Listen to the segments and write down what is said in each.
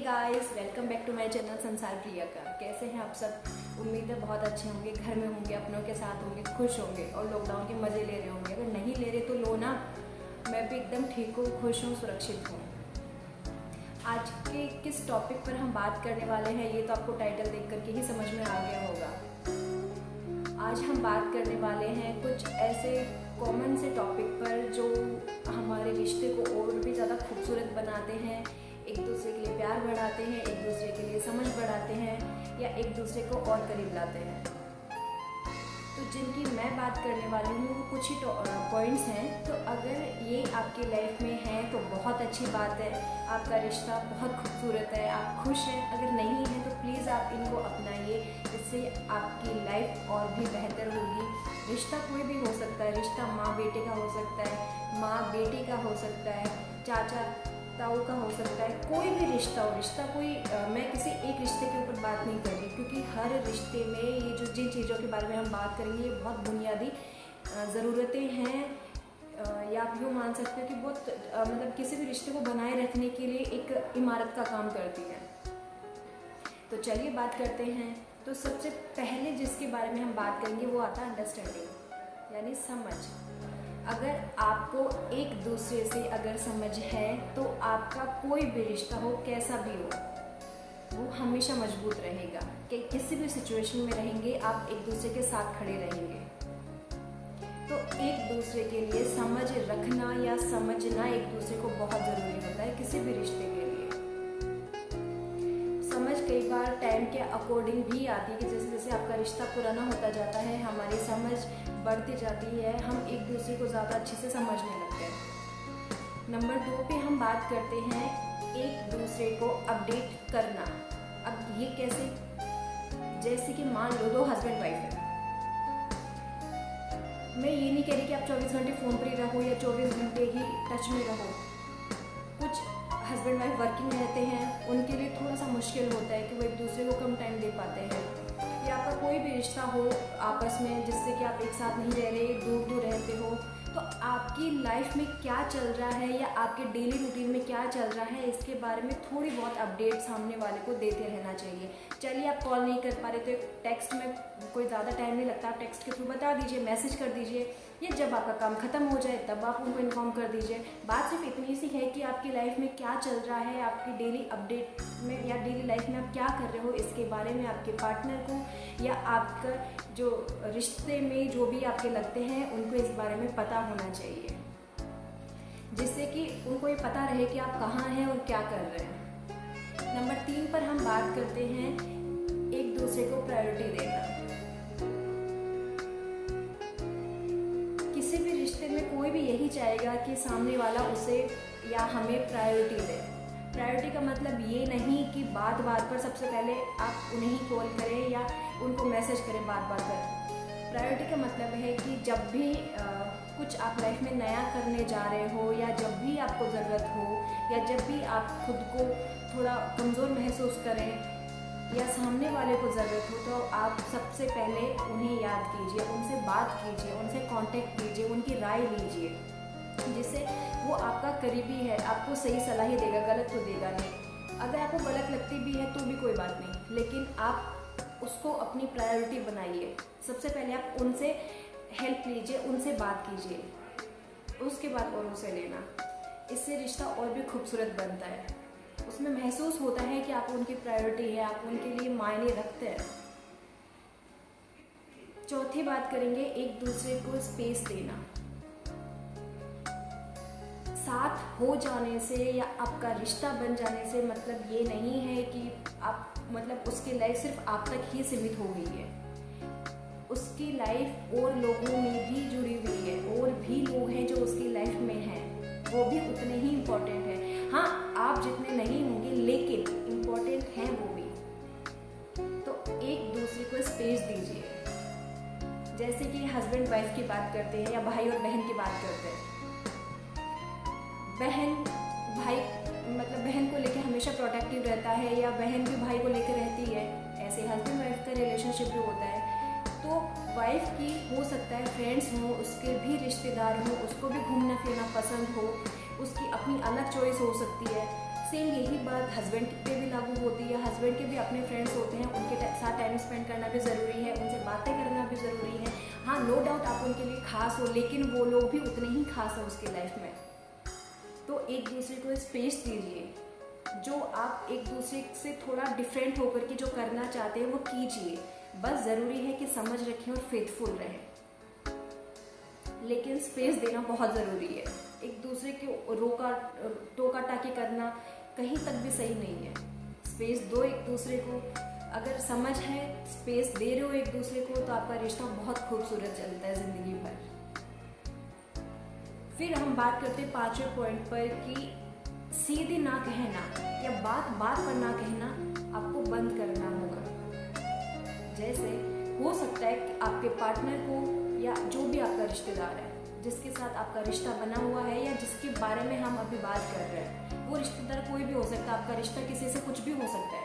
Guys, welcome back to my channel Sansar Priyanka. कैसे हैं आप सब? उम्मीद है बहुत अच्छे होंगे, घर में होंगे, अपनों के साथ होंगे, खुश होंगे और लॉकडाउन के मज़े ले रहे होंगे। अगर नहीं ले रहे तो लो ना, मैं भी एकदम ठीक हूँ, खुश हूँ, सुरक्षित हूँ। आज के किस टॉपिक पर हम बात करने वाले हैं ये तो आपको टाइटल देख करके ही समझ में आ गया होगा। आज हम बात करने वाले हैं कुछ ऐसे कॉमन से टॉपिक पर जो हमारे रिश्ते को और भी ज़्यादा खूबसूरत बनाते हैं, एक दूसरे के लिए प्यार बढ़ाते हैं, एक दूसरे के लिए समझ बढ़ाते हैं या एक दूसरे को और करीब लाते हैं। तो जिनकी मैं बात करने वाली हूँ वो कुछ ही पॉइंट्स हैं। तो अगर ये आपकी लाइफ में हैं तो बहुत अच्छी बात है, आपका रिश्ता बहुत खूबसूरत है, आप खुश हैं। अगर नहीं है तो प्लीज़ आप इनको अपनाइए, इससे आपकी लाइफ और भी बेहतर होगी। रिश्ता कोई भी हो सकता है, रिश्ता माँ बेटे का हो सकता है, माँ बेटी का हो सकता है, चाचा ताऊ का हो सकता है, कोई भी रिश्ता हो। रिश्ता कोई मैं किसी एक रिश्ते के ऊपर बात नहीं कर रही, क्योंकि हर रिश्ते में ये जो जिन चीज़ों के बारे में हम बात करेंगे ये बहुत बुनियादी ज़रूरतें हैं, या आप यूँ मान सकते हो कि बहुत मतलब किसी भी रिश्ते को बनाए रखने के लिए एक इमारत का काम करती है। तो चलिए बात करते हैं। तो सबसे पहले जिसके बारे में हम बात करेंगे वो आता है अंडरस्टैंडिंग, यानी समझ। अगर आपको एक दूसरे से अगर समझ है तो आपका कोई भी रिश्ता हो, कैसा भी हो, वो हमेशा मजबूत रहेगा। कि किसी भी सिचुएशन में रहेंगे आप एक दूसरे के साथ खड़े रहेंगे। तो एक दूसरे के लिए समझ रखना या समझना एक दूसरे को बहुत ज़रूरी होता है किसी भी रिश्ते के लिए। समझ कई बार टाइम के अकॉर्डिंग भी आती है कि जैसे जैसे आपका रिश्ता पुराना होता जाता है, हमारी समझ बढ़ती जाती है, हम एक दूसरे को ज़्यादा अच्छे से समझने लगते हैं। नंबर 2 पे हम बात करते हैं एक दूसरे को अपडेट करना। अब ये कैसे? जैसे कि मान लो 2 हस्बैंड वाइफ है। मैं ये नहीं कह रही कि आप 24 घंटे फ़ोन पर ही रहो या 24 घंटे ही टच में रहो। कुछ हस्बैंड वाइफ वर्किंग रहते हैं, उनके लिए थोड़ा सा मुश्किल होता है कि वो एक दूसरे को कम टाइम दे पाते हैं। या आपका कोई भी रिश्ता हो आपस में जिससे कि आप एक साथ नहीं रह रहे, दूर दूर रहते हो, तो आपकी लाइफ में क्या चल रहा है या आपके डेली रूटीन में क्या चल रहा है, इसके बारे में थोड़ी बहुत अपडेट सामने वाले को देते रहना चाहिए। चलिए आप कॉल नहीं कर पा रहे तो टेक्स्ट में कोई ज़्यादा टाइम नहीं लगता, आप टेक्स्ट के थ्रू बता दीजिए, मैसेज कर दीजिए, या जब आपका काम ख़त्म हो जाए तब आप उनको इन्फॉर्म कर दीजिए। बात सिर्फ इतनी सी है कि आपकी लाइफ में क्या चल रहा है, आपकी डेली अपडेट में या डेली लाइफ में आप क्या कर रहे हो, इसके बारे में आपके पार्टनर को या आपका जो रिश्ते में जो भी आपके लगते हैं उनको इस बारे में पता होना चाहिए, जिससे कि उनको ये पता रहे कि आप कहाँ हैं और क्या कर रहे हैं। नंबर 3 पर हम बात करते हैं एक दूसरे को प्रायोरिटी देना। किसी भी रिश्ते में कोई भी यही चाहेगा कि सामने वाला उसे या हमें प्रायोरिटी दे। प्रायोरिटी का मतलब ये नहीं कि बात बात पर सबसे पहले आप उन्हें ही कॉल करें या उनको मैसेज करें बात बात पर। प्रायोरिटी का मतलब है कि जब भी कुछ आप लाइफ में नया करने जा रहे हो, या जब भी आपको ज़रूरत हो, या जब भी आप खुद को थोड़ा कमज़ोर महसूस करें या सामने वाले को ज़रूरत हो, तो आप सबसे पहले उन्हें याद कीजिए, उनसे बात कीजिए, उनसे कांटेक्ट कीजिए, उनकी राय लीजिए, जिससे वो आपका करीबी है, आपको सही सलाह ही देगा, गलत तो देगा नहीं। अगर आपको गलत लगती भी है तो भी कोई बात नहीं, लेकिन आप उसको अपनी प्रायोरिटी बनाइए। सबसे पहले आप उनसे हेल्प लीजिए, उनसे बात कीजिए, उसके बाद और उसे लेना। इससे रिश्ता और भी खूबसूरत बनता है। उसमें महसूस होता है कि आप उनकी प्रायोरिटी है, आप उनके लिए मायने रखते हैं। चौथी बात करेंगे एक दूसरे को स्पेस देना। साथ हो जाने से या आपका रिश्ता बन जाने से मतलब ये नहीं है कि आप मतलब उसकी लाइफ सिर्फ आप तक ही सीमित हो गई है। उसकी लाइफ और लोगों में भी जुड़ी हुई है, और भी लोग हैं जो उसकी लाइफ में हैं, वो भी उतने ही इम्पोर्टेंट हैं। हाँ, आप जितने नहीं होंगे लेकिन इम्पोर्टेंट हैं वो भी। तो एक दूसरे को स्पेस दीजिए। जैसे कि हस्बैंड वाइफ की बात करते हैं या भाई और बहन की बात करते हैं। बहन भाई मतलब बहन को लेकर हमेशा प्रोटेक्टिव रहता है, या बहन भी भाई को लेकर रहती है। ऐसे हस्बैंड वाइफ का रिलेशनशिप भी होता है। तो वाइफ की हो सकता है फ्रेंड्स हो, उसके भी रिश्तेदार हो, उसको भी घूमना फिरना पसंद हो, उसकी अपनी अलग चॉइस हो सकती है। सेम यही बात हस्बैंड पे भी लागू होती है। हस्बैंड के भी अपने फ्रेंड्स होते हैं, उनके साथ टाइम स्पेंड करना भी ज़रूरी है, उनसे बातें करना भी ज़रूरी है। हाँ, नो डाउट आप उनके लिए खास हो, लेकिन वो लोग भी उतने ही खास हैं उसकी लाइफ में। तो एक दूसरे को स्पेस दीजिए, जो आप एक दूसरे से थोड़ा डिफरेंट होकर के जो करना चाहते हैं वो कीजिए। बस ज़रूरी है कि समझ रखें और फेथफुल रहें, लेकिन स्पेस देना बहुत ज़रूरी है। एक दूसरे को टोका टाकी करना कहीं तक भी सही नहीं है। स्पेस दो एक दूसरे को, अगर समझ है, स्पेस दे रहे हो एक दूसरे को, तो आपका रिश्ता बहुत खूबसूरत चलता है ज़िंदगी भर। फिर हम बात करते हैं 5वें पॉइंट पर कि सीधे ना कहना या बात बात पर ना कहना आपको बंद करना होगा। जैसे हो सकता है कि आपके पार्टनर को या जो भी आपका रिश्तेदार है, जिसके साथ आपका रिश्ता बना हुआ है या जिसके बारे में हम अभी बात कर रहे हैं, वो रिश्तेदार कोई भी हो सकता है, आपका रिश्ता किसी से कुछ भी हो सकता है,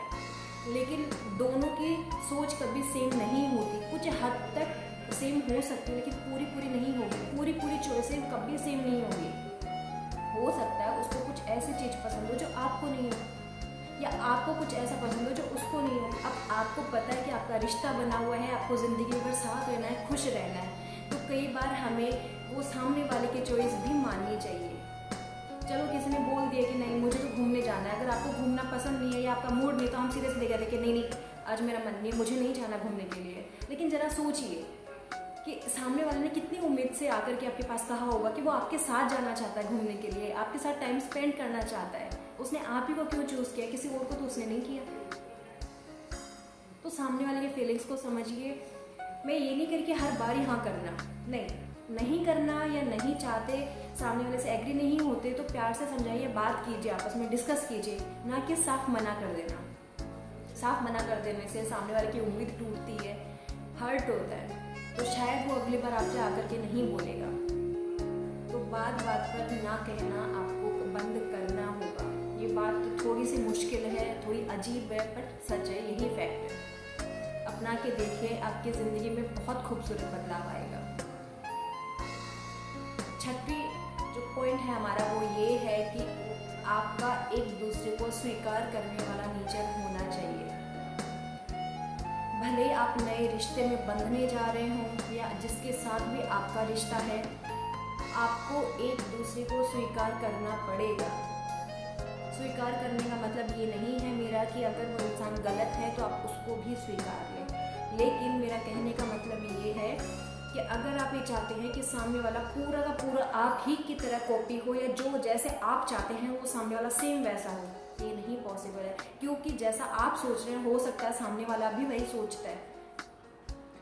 लेकिन दोनों की सोच कभी सेम नहीं होती। कुछ हद तक सेम हो सकती है, लेकिन पूरी नहीं होगी। पूरी चॉइसेस कभी सेम नहीं होगी। हो सकता है उसको कुछ ऐसी चीज़ पसंद हो जो आपको नहीं हो, या आपको कुछ ऐसा पसंद हो जो उसको नहीं हो। अब आपको पता है कि आपका रिश्ता बना हुआ है, आपको ज़िंदगी भर साथ रहना है, खुश रहना है, तो कई बार हमें वो सामने वाले की चॉइस भी माननी चाहिए। चलो किसी ने बोल दिया कि नहीं मुझे तो घूमने जाना है, अगर आपको घूमना पसंद नहीं है या आपका मूड नहीं, तो हम सीरियस ले गए कि नहीं आज मेरा मन नहीं है, मुझे नहीं जाना घूमने के लिए। लेकिन ज़रा सोचिए कि सामने वाले ने कितनी उम्मीद से आकर के आपके पास कहा होगा कि वो आपके साथ जाना चाहता है घूमने के लिए, आपके साथ टाइम स्पेंड करना चाहता है। उसने आप ही को क्यों चूज़ किया, किसी और को तो उसने नहीं किया। तो सामने वाले के फीलिंग्स को समझिए। मैं ये नहीं करी कि हर बार ही हाँ करना, नहीं करना या नहीं चाहते, सामने वाले से एग्री नहीं होते तो प्यार से समझाइए, बात कीजिए, आपस में डिस्कस कीजिए, ना कि साफ मना कर देना। साफ मना कर देने से सामने वाले की उम्मीद टूटती है, हर्ट होता है, तो शायद वो अगली बार आपसे आकर के नहीं बोलेगा। तो बात पर ना कहना आपको बंद करना होगा। ये बात थोड़ी सी मुश्किल है, थोड़ी अजीब है, बट सच है, यही फैक्ट है। अपना के देखिए, आपकी ज़िंदगी में बहुत खूबसूरत बदलाव आएगा। 6वां जो पॉइंट है हमारा वो ये है कि आपका एक दूसरे को स्वीकार करने वाला नेचर होना चाहिए। भले आप नए रिश्ते में बंधने जा रहे हों या जिसके साथ भी आपका रिश्ता है, आपको एक दूसरे को स्वीकार करना पड़ेगा। स्वीकार करने का मतलब ये नहीं है मेरा कि अगर वो इंसान गलत है तो आप उसको भी स्वीकार लें, लेकिन मेरा कहने का मतलब ये है कि अगर आप ये चाहते हैं कि सामने वाला पूरा का पूरा आप ही की तरह कॉपी हो, या जो जैसे आप चाहते हैं वो सामने वाला सेम वैसा हो, ये नहीं पॉसिबल है। क्योंकि जैसा आप सोच रहे हैं हो सकता है सामने वाला भी वही सोचता है।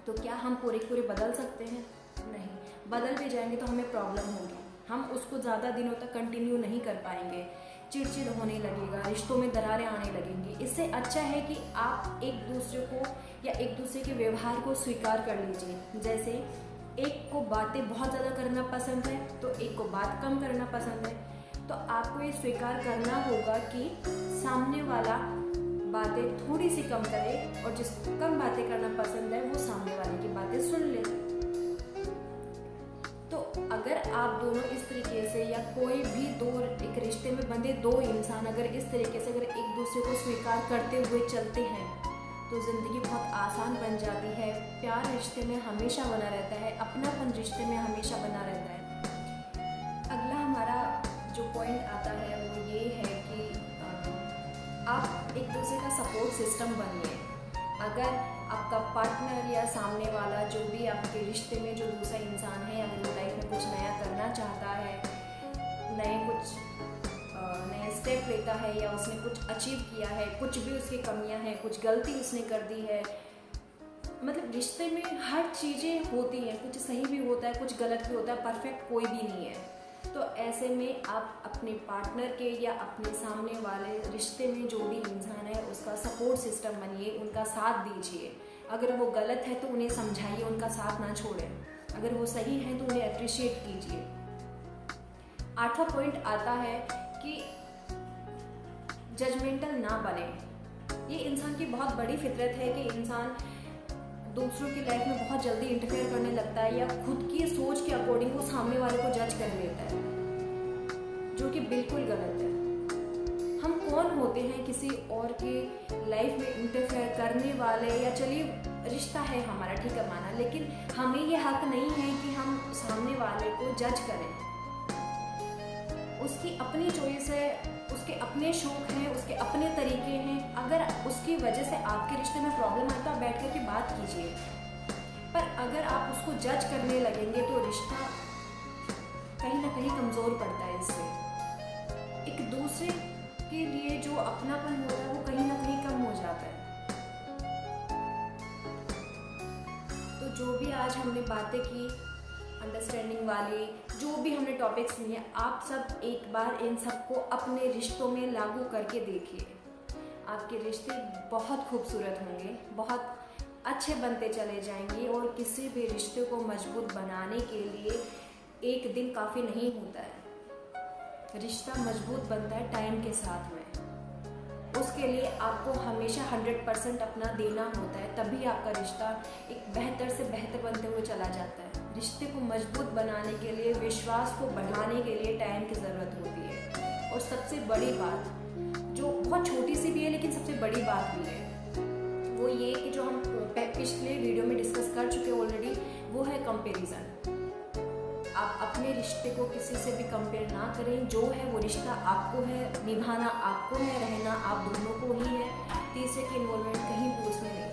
तो क्या हम पूरे बदल सकते हैं? नहीं। बदल भी जाएंगे तो हमें प्रॉब्लम होगी, हम उसको ज़्यादा दिनों तक कंटिन्यू नहीं कर पाएंगे, चिड़चिड़ होने लगेगा, रिश्तों में दरारें आने लगेंगी। इससे अच्छा है कि आप एक दूसरे को या एक दूसरे के व्यवहार को स्वीकार कर लीजिए। जैसे एक को बातें बहुत ज़्यादा करना पसंद है तो एक को बात कम करना पसंद है, तो आपको ये स्वीकार करना होगा कि सामने वाला बातें थोड़ी सी कम करे और जिसको कम बातें करना पसंद है वो सामने वाले की बातें सुन ले। तो अगर आप दोनों इस तरीके से, या कोई भी एक रिश्ते में बंधे दो इंसान अगर इस तरीके से अगर एक दूसरे को स्वीकार करते हुए चलते हैं तो ज़िंदगी बहुत आसान बन जाती है। प्यार रिश्ते में हमेशा बना रहता है, अपनापन रिश्ते में हमेशा बना रहता है। अगला हमारा जो पॉइंट आता है वो ये है कि आप एक दूसरे का सपोर्ट सिस्टम बनिए। अगर आपका पार्टनर या सामने वाला जो भी आपके रिश्ते में जो दूसरा इंसान है, अगर वो लाइफ में कुछ नया करना चाहता है, नए स्टेप लेता है, या उसने कुछ अचीव किया है, कुछ भी उसकी कमियां हैं, कुछ गलती उसने कर दी है, मतलब रिश्ते में हर चीज़ें होती हैं, कुछ सही भी होता है, कुछ गलत भी होता है, परफेक्ट कोई भी नहीं है। तो ऐसे में आप अपने पार्टनर के या अपने सामने वाले रिश्ते में जो भी इंसान है उसका सपोर्ट सिस्टम बनिए, उनका साथ दीजिए। अगर वो गलत है तो उन्हें समझाइए, उनका साथ ना छोड़ें। अगर वो सही है तो उन्हें अप्रिशिएट कीजिए। 8वां पॉइंट आता है कि जजमेंटल ना बने। ये इंसान की बहुत बड़ी फितरत है कि इंसान दूसरों की लाइफ में बहुत जल्दी इंटरफेयर करने लगता है, या खुद की सोच के अकॉर्डिंग वो सामने वाले को जज कर लेता है, जो कि बिल्कुल गलत है। हम कौन होते हैं किसी और के लाइफ में इंटरफेयर करने वाले, या चलिए रिश्ता है हमारा, ठीक है माना, लेकिन हमें ये हक नहीं है कि हम सामने वाले को जज करें। उसकी अपनी चॉइस है, उसके अपने शौक हैं, उसके अपने तरीके हैं। अगर उसकी वजह से आपके रिश्ते में प्रॉब्लम है तो आप बैठ कर के बात कीजिए, पर अगर आप उसको जज करने लगेंगे तो रिश्ता कहीं ना कहीं कमज़ोर पड़ता है। इससे एक दूसरे के लिए जो अपनापन होता है वो कहीं ना कहीं कम हो जाता है। तो जो भी आज हमने बातें की अंडरस्टैंडिंग वाली, जो भी हमने टॉपिक्स लिए, आप सब एक बार इन सबको अपने रिश्तों में लागू करके देखिए। आपके रिश्ते बहुत खूबसूरत होंगे, बहुत अच्छे बनते चले जाएंगे, और किसी भी रिश्ते को मजबूत बनाने के लिए एक दिन काफ़ी नहीं होता है। रिश्ता मजबूत बनता है टाइम के साथ में। उसके लिए आपको हमेशा 100% अपना देना होता है, तभी आपका रिश्ता एक बेहतर से बेहतर बनते हुए चला जाता है। रिश्ते को मजबूत बनाने के लिए, विश्वास को बढ़ाने के लिए टाइम की ज़रूरत होती है। और सबसे बड़ी बात, जो बहुत छोटी सी भी है लेकिन सबसे बड़ी बात भी है, वो ये कि जो हम पिछले वीडियो में डिस्कस कर चुके ऑलरेडी, वो है कंपैरिजन। आप अपने रिश्ते को किसी से भी कंपेयर ना करें। जो है वो रिश्ता आपको है, निभाना आपको है, रहना आप दोनों को ही है। तीसरे की इन्वॉल्वमेंट कहीं भी उसमें नहीं।